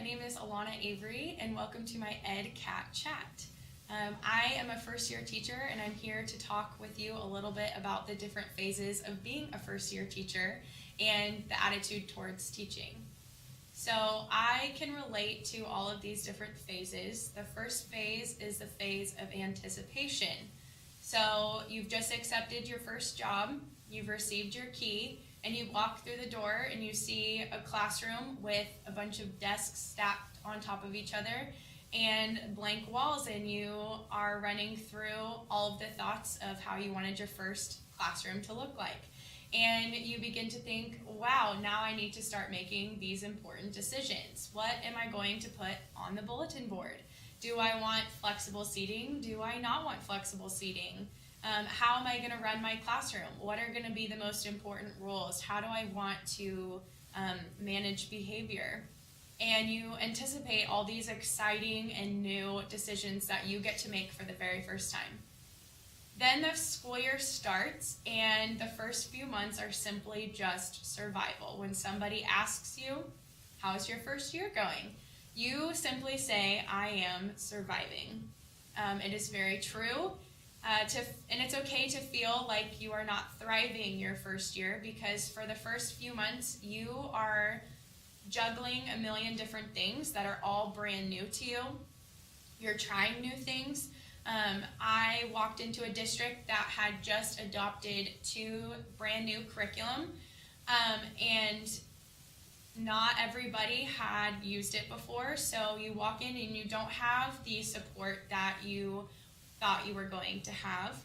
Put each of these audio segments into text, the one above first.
name is Alana Avery, and welcome to my EdCatChat. I am a first-year teacher, and I'm here to talk with you a little bit about the different phases of being a first-year teacher and the attitude towards teaching. So I can relate to all of these different phases. The first phase is the phase of anticipation. So you've just accepted your first job, you've received your key, and you walk through the door and you see a classroom with a bunch of desks stacked on top of each other and blank walls, and you are running through all of the thoughts of how you wanted your first classroom to look like. And you begin to think, wow, now I need to start making these important decisions. What am I going to put on the bulletin board? Do I want flexible seating? Do I not want flexible seating? How am I going to run my classroom? What are going to be the most important rules? How do I want to manage behavior? And you anticipate all these exciting and new decisions that you get to make for the very first time. Then the school year starts, and the first few months are simply just survival. When somebody asks you, how's your first year going? You simply say, I am surviving. It is very true. And it's okay to feel like you are not thriving your first year, because for the first few months you are juggling a million different things that are all brand new to you. You're trying new things. I walked into a district that had just adopted 2 brand new curriculum, and not everybody had used it before, so you walk in and you don't have the support that you thought you were going to have,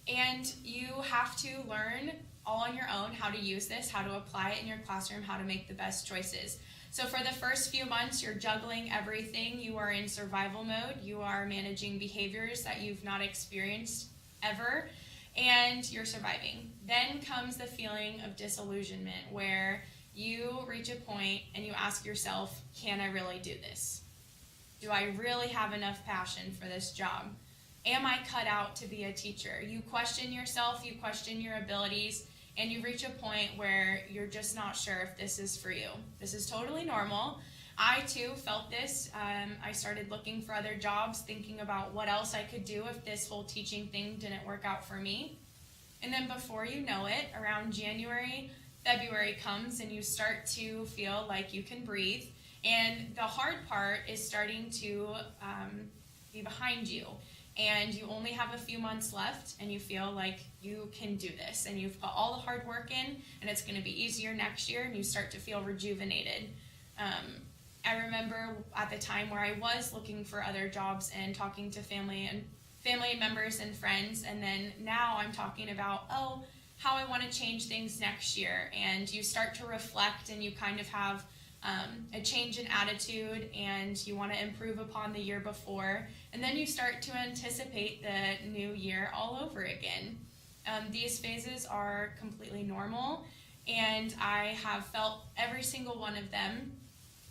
and you have to learn all on your own how to use this, how to apply it in your classroom, how to make the best choices. So for the first few months, you're juggling everything. You are in survival mode. You are managing behaviors that you've not experienced ever, and you're surviving. Then comes the feeling of disillusionment, where you reach a point and you ask yourself, can I really do this? Do I really have enough passion for this job? Am I cut out to be a teacher? You question yourself, you question your abilities, and you reach a point where you're just not sure if this is for you. This is totally normal. I too felt this. I started looking for other jobs, thinking about what else I could do if this whole teaching thing didn't work out for me. And then before you know it, around January, February comes, and you start to feel like you can breathe. And the hard part is starting to be behind you. And you only have a few months left, and you feel like you can do this. And you've put all the hard work in, and it's going to be easier next year, and you start to feel rejuvenated. I remember at the time where I was looking for other jobs and talking to family members and friends, and then now I'm talking about, how I want to change things next year. And you start to reflect, and you kind of have a change in attitude, and you want to improve upon the year before, and then you start to anticipate the new year all over again. These phases are completely normal, and I have felt every single one of them,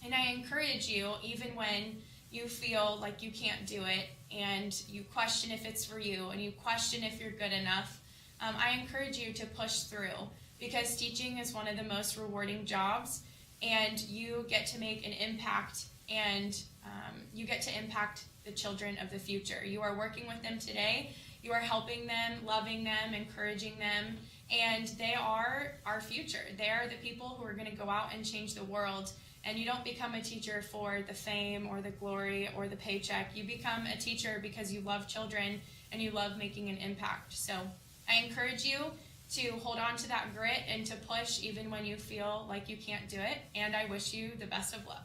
and I encourage you, even when you feel like you can't do it, and you question if it's for you, and you question if you're good enough, I encourage you to push through, because teaching is one of the most rewarding jobs, and you get to make an impact, and you get to impact the children of the future. You are working with them today, you are helping them, loving them, encouraging them, and they are our future. They are the people who are going to go out and change the world. And you don't become a teacher for the fame or the glory or the paycheck. You become a teacher because you love children and you love making an impact. So I encourage you to hold on to that grit and to push even when you feel like you can't do it, and I wish you the best of luck.